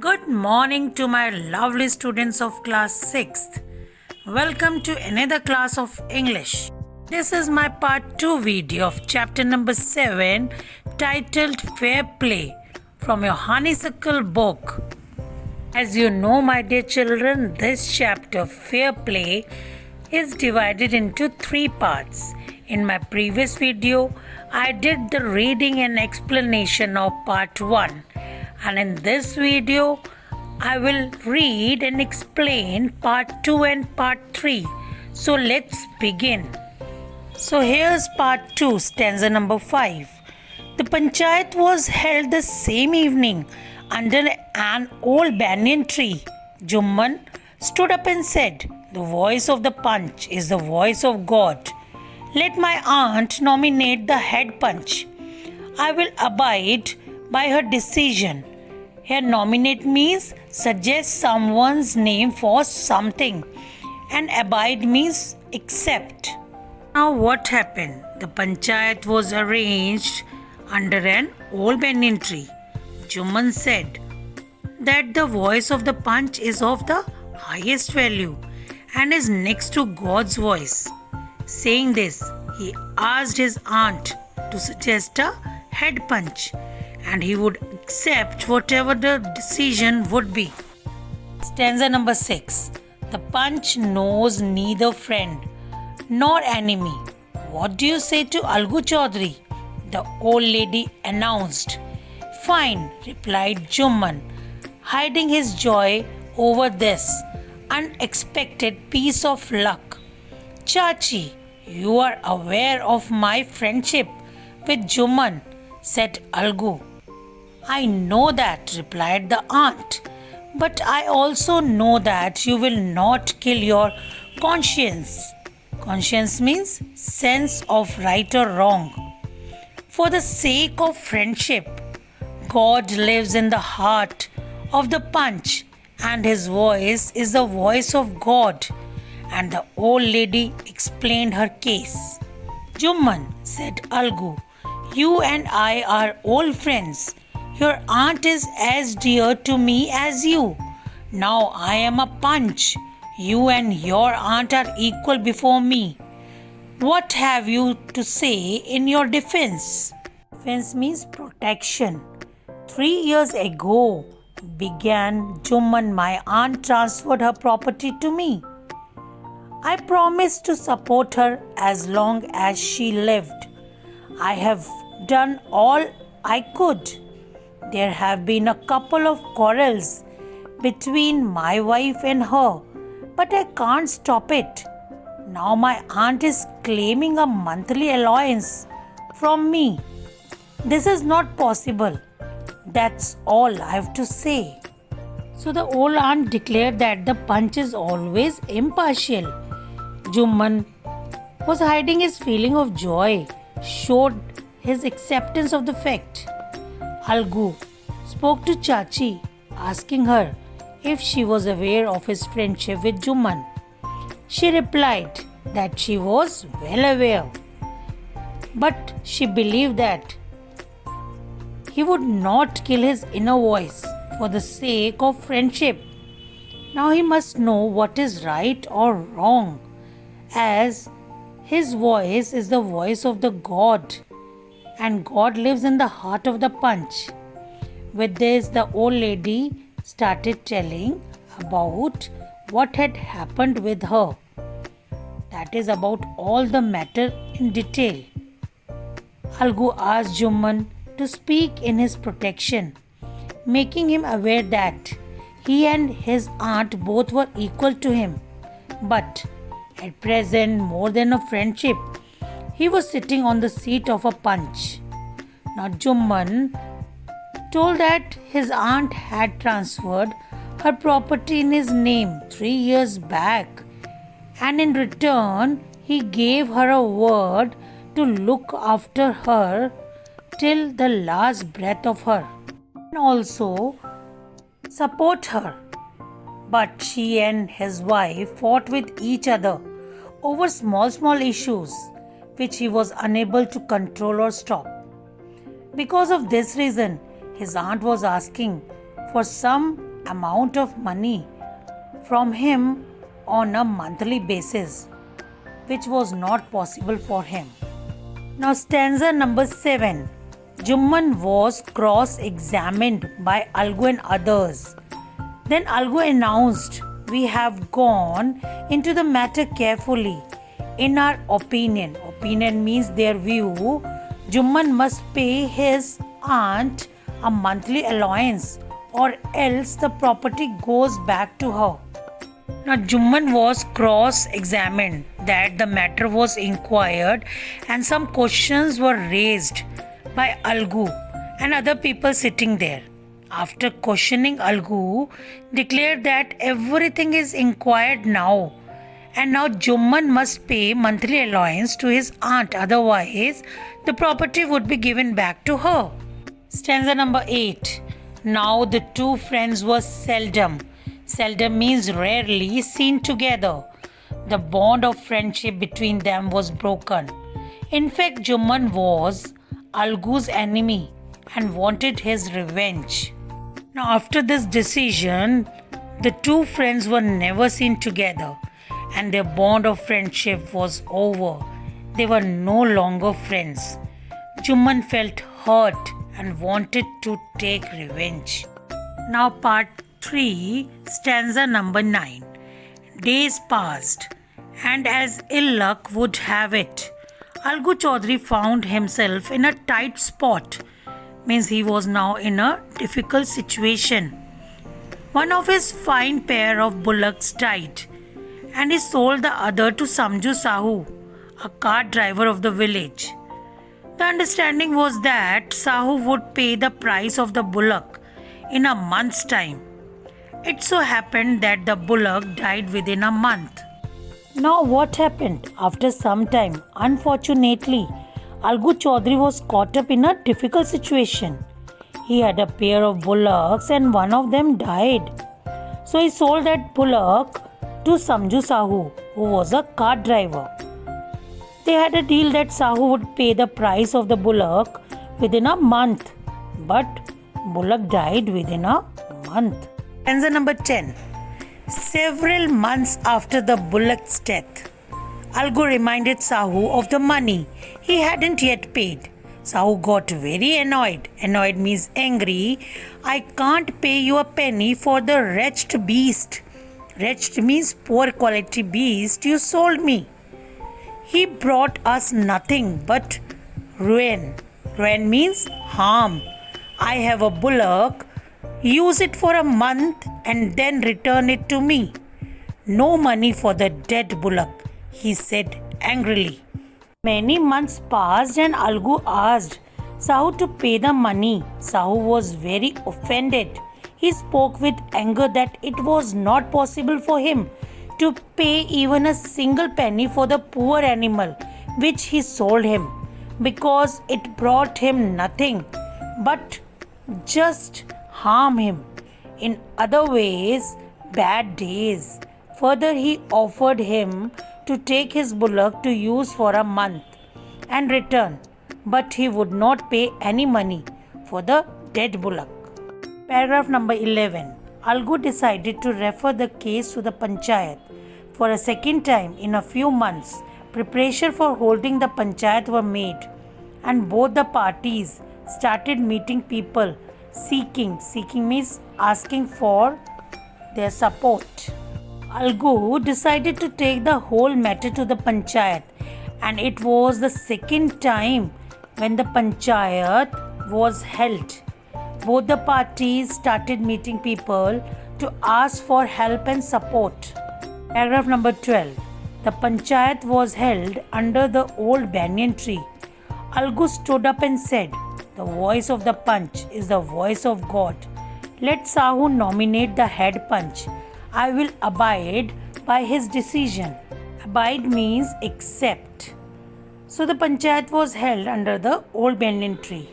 Good morning to my lovely students of class 6th. Welcome to another class of English. This is my part 2 video of chapter number 7 titled Fair Play from your Honeysuckle book. As you know, my dear children, this chapter Fair Play is divided into 3 parts. In my previous video, I did the reading and explanation of part 1. And in this video, I will read and explain part 2 and part 3. So let's begin. So here's part 2, stanza number 5. The panchayat was held the same evening under an old banyan tree. Jumman stood up and said, "The voice of the punch is the voice of God. Let my aunt nominate the head punch. I will abide by her decision." Here, nominate means suggest someone's name for something, and abide means accept. Now, what happened? The panchayat was arranged under an old banyan tree. Jumman said that the voice of the punch is of the highest value and is next to God's voice. Saying this, he asked his aunt to suggest a head punch, and he would accept whatever the decision would be. Stanza number 6. The punch knows neither friend nor enemy. What do you say to Algu Chaudhary? The old lady announced. Fine, replied Jumman, hiding his joy over this unexpected piece of luck. Chachi, you are aware of my friendship with Jumman, said Algu. I know that, replied the aunt, but I also know that you will not kill your conscience. Conscience means sense of right or wrong. For the sake of friendship, God lives in the heart of the punch, and his voice is the voice of God. And the old lady explained her case. Jumman, said Algu, you and I are old friends. Your aunt is as dear to me as you. Now I am a punch. You and your aunt are equal before me. What have you to say in your defense? Defense means protection. 3 years ago, began Jumman, my aunt transferred her property to me. I promised to support her as long as she lived. I have done all I could. There have been a couple of quarrels between my wife and her, but I can't stop it. Now my aunt is claiming a monthly allowance from me. This is not possible. That's all I have to say. So the old aunt declared that the punch is always impartial. Jumman was hiding his feeling of joy, showed his acceptance of the fact. Algu spoke to Chachi, asking her if she was aware of his friendship with Jumman. She replied that she was well aware, but she believed that he would not kill his inner voice for the sake of friendship. Now he must know what is right or wrong, as his voice is the voice of the God, and God lives in the heart of the punch. With this, the old lady started telling about what had happened with her. That is about all the matter in detail. Algu asked Jumman to speak in his protection, making him aware that he and his aunt both were equal to him. But at present, more than a friendship, he was sitting on the seat of a punch. Now Jumman told that his aunt had transferred her property in his name 3 years back, and in return he gave her a word to look after her till the last breath of her, and also support her. But she and his wife fought with each other over small issues which he was unable to control or stop. Because of this reason, his aunt was asking for some amount of money from him on a monthly basis, which was not possible for him. Now, stanza number 7. Jumman was cross-examined by Algu and others. Then Algu announced, "We have gone into the matter carefully. In our opinion means their view, Jumman must pay his aunt a monthly allowance or else the property goes back to her." Now, Jumman was cross-examined, that the matter was inquired and some questions were raised by Algu and other people sitting there. After questioning, Algu declared that everything is inquired now and now Jumman must pay monthly allowance to his aunt, otherwise the property would be given back to her. Stanza number 8. Now the two friends were seldom means rarely seen together. The bond of friendship between them was broken. In fact, Jumman was Algu's enemy and wanted his revenge. Now, after this decision, the two friends were never seen together and their bond of friendship was over. They were no longer friends. Jumman felt hurt and wanted to take revenge. Now, part 3, stanza number 9. Days passed, and as ill luck would have it, Algu Chaudhary found himself in a tight spot. Means he was now in a difficult situation. One of his fine pair of bullocks died, and he sold the other to Samju Sahu, a cart driver of the village. The understanding was that Sahu would pay the price of the bullock in a month's time. It so happened that the bullock died within a month. Now what happened? After some time, unfortunately, Algu Chaudhary was caught up in a difficult situation. He had a pair of bullocks and one of them died. So he sold that bullock to Samju Sahu, who was a cart driver. They had a deal that Sahu would pay the price of the bullock within a month. But bullock died within a month. Stanza number 10. Several months after the bullock's death, Algu reminded Sahu of the money he hadn't yet paid. Sahu got very annoyed. Annoyed means angry. "I can't pay you a penny for the wretched beast. Wretched means poor quality beast you sold me. He brought us nothing but ruin. Ruin means harm. I have a bullock. Use it for a month and then return it to me. No money for the dead bullock," he said angrily. Many months passed and Algu asked Sahu to pay the money. Sahu was very offended. He spoke with anger that it was not possible for him to pay even a single penny for the poor animal which he sold him, because it brought him nothing but just harm him in other ways, bad days. Further, he offered him to take his bullock to use for a month and return, but he would not pay any money for the dead bullock. Paragraph number 11. Algu decided to refer the case to the Panchayat. For a second time in a few months, preparations for holding the Panchayat were made, and both the parties started meeting people seeking means asking for their support. Algu decided to take the whole matter to the Panchayat, and it was the second time when the Panchayat was held. Both the parties started meeting people to ask for help and support. Paragraph number 12. The Panchayat was held under the old banyan tree. Algu stood up and said, "The voice of the Panch is the voice of God. Let Sahu nominate the head Panch. I will abide by his decision." Abide means accept. So the Panchayat was held under the old banyan tree,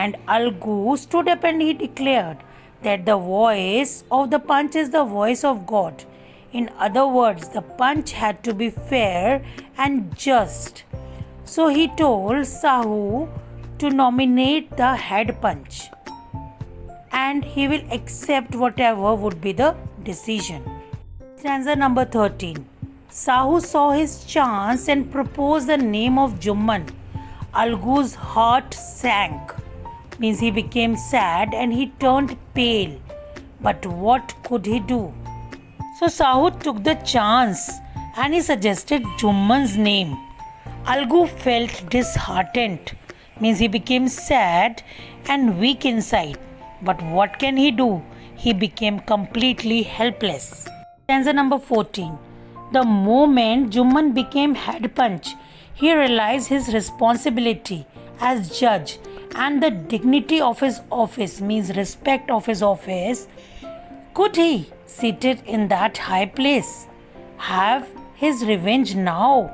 and Algu stood up and he declared that the voice of the Panch is the voice of God. In other words, the Panch had to be fair and just. So he told Sahu to nominate the head Panch. and he will accept whatever would be the decision. Stanza number 13. Sahu saw his chance and proposed the name of Jumman. Algu's heart sank, means he became sad and he turned pale. But what could he do? So Sahu took the chance and he suggested Jumman's name. Algu felt disheartened, means he became sad and weak inside. But what can he do? He became completely helpless. Stanza number 14. The moment Jumman became head punch, he realized his responsibility as judge and the dignity of his office, means respect of his office. Could he, seated in that high place, have his revenge now?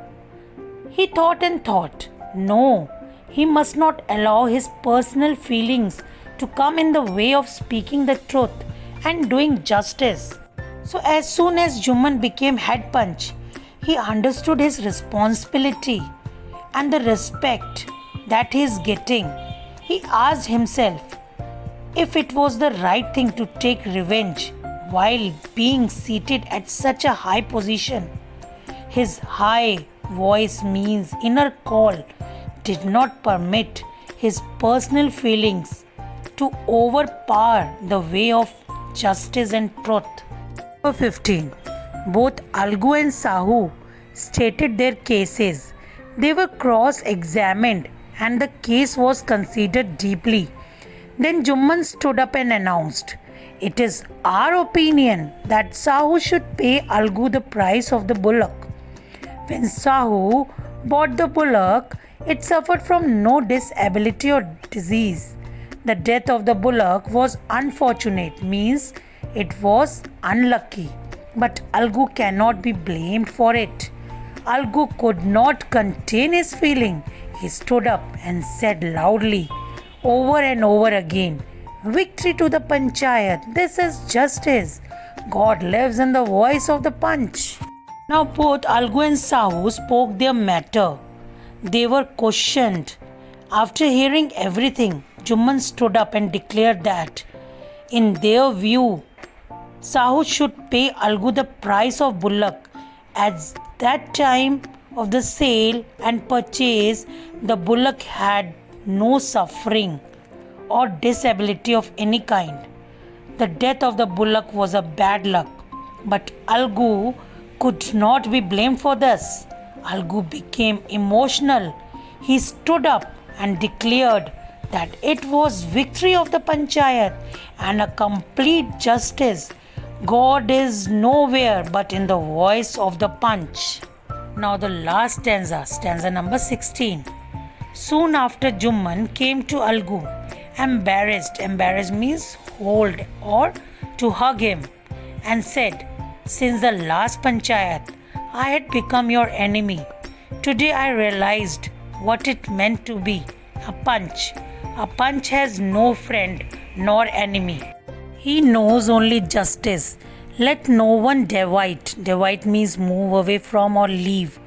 He thought and thought. No, he must not allow his personal feelings to come in the way of speaking the truth and doing justice. So as soon as Jumman became head punch, he understood his responsibility and the respect that he is getting. He asked himself if it was the right thing to take revenge while being seated at such a high position. His high voice, means inner call, did not permit his personal feelings to overpower the way of justice and truth. Number 15. Both Algu and Sahu stated their cases. They were cross-examined and the case was considered deeply. Then Jumman stood up and announced, "It is our opinion that Sahu should pay Algu the price of the bullock. When Sahu bought the bullock, it suffered from no disability or disease. The death of the bullock was unfortunate, means it was unlucky, but Algu cannot be blamed for it." Algu could not contain his feeling. He stood up and said loudly, over and over again, "Victory to the Panchayat! This is justice! God lives in the voice of the punch." Now both Algu and Sahu spoke their matter. They were questioned. After hearing everything, Jumman stood up and declared that, in their view, Sahu should pay Algu the price of bullock. At that time of the sale and purchase, the bullock had no suffering or disability of any kind. The death of the bullock was a bad luck, but Algu could not be blamed for this. Algu became emotional. He stood up and declared that it was victory of the Panchayat and a complete justice. God is nowhere but in the voice of the punch. Now the last stanza, stanza number 16. Soon after, Jumman came to Algu, embarrassed. Embarrassed means hold or to hug him, and said, "Since the last Panchayat, I had become your enemy. Today I realized what it meant to be a punch. A punch has no friend nor enemy. He knows only justice. Let no one deviate. Deviate means move away from or leave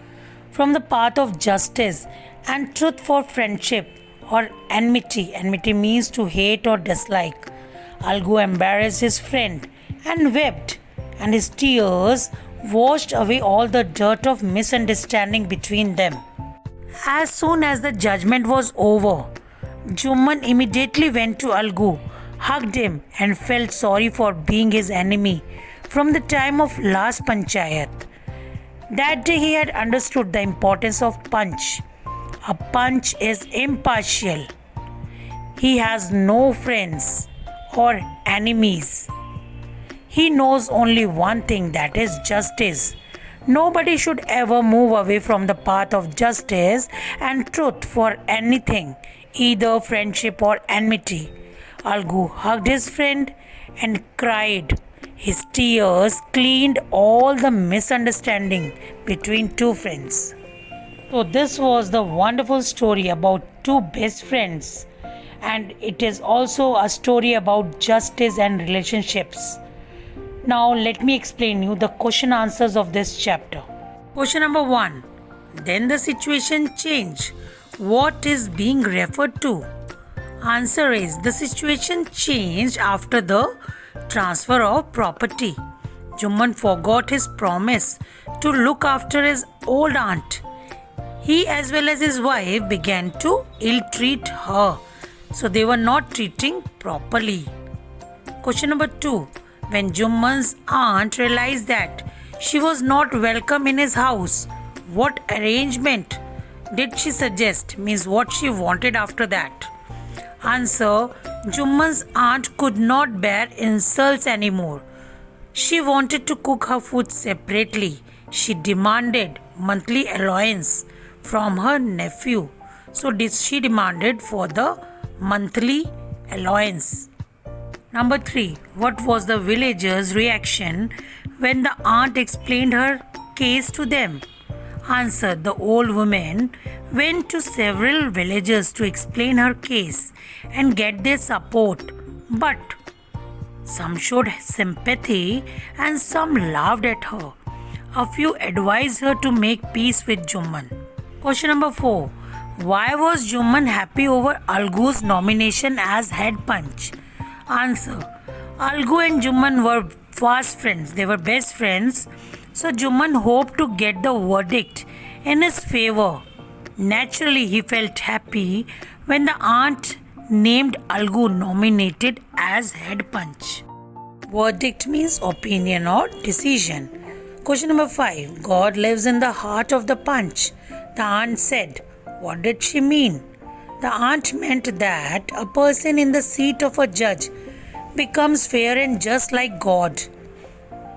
from the path of justice and truth for friendship or enmity. Enmity means to hate or dislike." Algu embarrassed his friend and wept, and his tears washed away all the dirt of misunderstanding between them. As soon as the judgment was over, Jumman immediately went to Algu, hugged him, and felt sorry for being his enemy from the time of last Panchayat. That day he had understood the importance of punch. A punch is impartial. He has no friends or enemies. He knows only one thing, that is justice. Nobody should ever move away from the path of justice and truth for anything, either friendship or enmity. Algu hugged his friend and cried. His tears cleaned all the misunderstanding between two friends. So this was the wonderful story about two best friends, and it is also a story about justice and relationships. Now let me explain you the question answers of this chapter. Question number 1. Then the situation changed. What is being referred to? Answer is the situation changed after the transfer of property. Jumman forgot his promise to look after his old aunt. He as well as his wife began to ill-treat her. So they were not treating properly. Question number 2. When Jumman's aunt realized that she was not welcome in his house, what arrangement did she suggest? Means what she wanted after that. Answer. Jumman's aunt could not bear insults anymore. She wanted to cook her food separately. She demanded monthly allowance from her nephew. So she demanded for the monthly allowance. Number 3. What was the villagers' reaction when the aunt explained her case to them? Answer. The old woman went to several villagers to explain her case and get their support. But some showed sympathy and some laughed at her. A few advised her to make peace with Jumman. Question number 4. Why was Jumman happy over Algu's nomination as head punch? Answer. Algu and Jumman were fast friends. They were best friends. So Jumman hoped to get the verdict in his favor. Naturally, he felt happy when the aunt named Algu nominated as head punch. Verdict means opinion or decision. Question number 5. God lives in the heart of the punch. The aunt said. What did she mean? The aunt meant that a person in the seat of a judge becomes fair and just like God.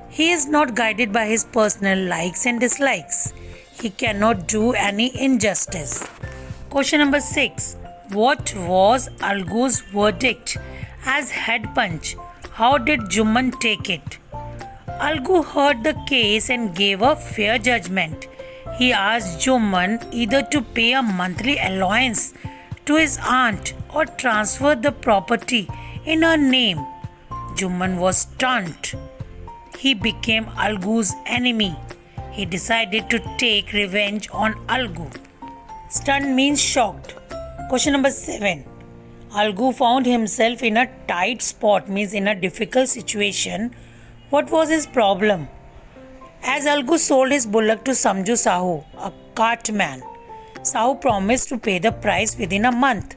He is not guided by his personal likes and dislikes. He cannot do any injustice. Question number 6. What was Algu's verdict as head punch? How did Jumman take it? Algu heard the case and gave a fair judgment. He asked Jumman either to pay a monthly allowance to his aunt or transfer the property in her name. Jumman was stunned. He became Algu's enemy. He decided to take revenge on Algu. Stunned means shocked. Question number 7. Algu found himself in a tight spot, means in a difficult situation. What was his problem? As Algu sold his bullock to Samju Sahu, a cartman, Sahu promised to pay the price within a month.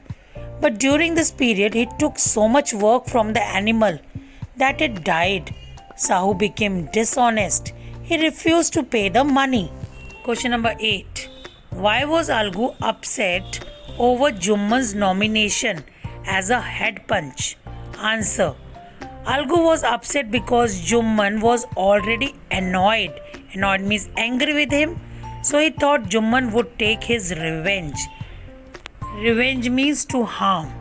But during this period, he took so much work from the animal that it died. Sahu became dishonest. He refused to pay the money. Question number 8. Why was Algu upset over Jumman's nomination as a head punch? Answer. Algu was upset because Jumman was already annoyed. Annoyed means angry with him. So he thought Jumman would take his revenge. Revenge means to harm.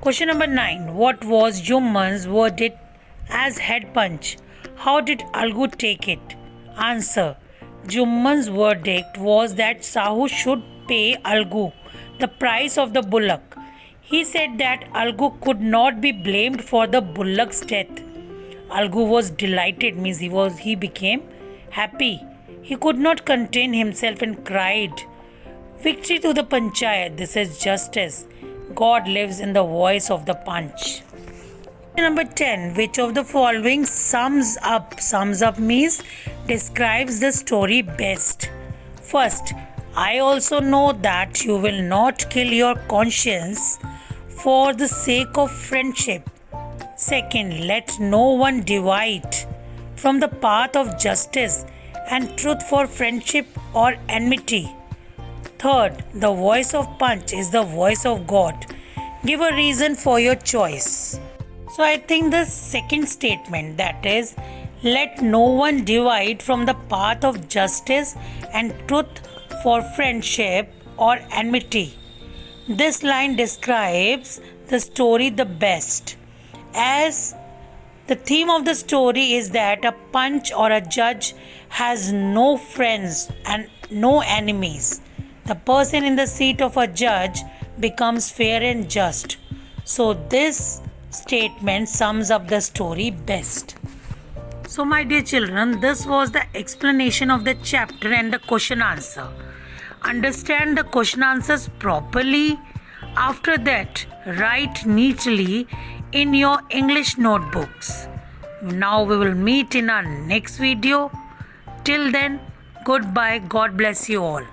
Question number 9. What was Jumman's verdict as head punch? How did Algu take it? Answer. Jumman's verdict was that Sahu should pay Algu the price of the bullock. He said that Algu could not be blamed for the bullock's death. Algu was delighted, means he became happy. He could not contain himself and cried, "Victory to the panchayat, this is justice. God lives in the voice of the punch." Number 10. Which of the following sums up? Sums up means describes the story best. First, I also know that you will not kill your conscience for the sake of friendship. Second, let no one divide from the path of justice and truth for friendship or enmity. Third, the voice of punch is the voice of God. Give a reason for your choice. So I think the second statement, that is, let no one divide from the path of justice and truth for friendship or enmity. This line describes the story the best, as the theme of the story is that a punch or a judge has no friends and no enemies. The person in the seat of a judge becomes fair and just. So this statement sums up the story best. So my dear children, this was the explanation of the chapter and the question answer. Understand the question answers properly. After that, write neatly in your English notebooks. Now we will meet in our next video. Till then, goodbye. God bless you all.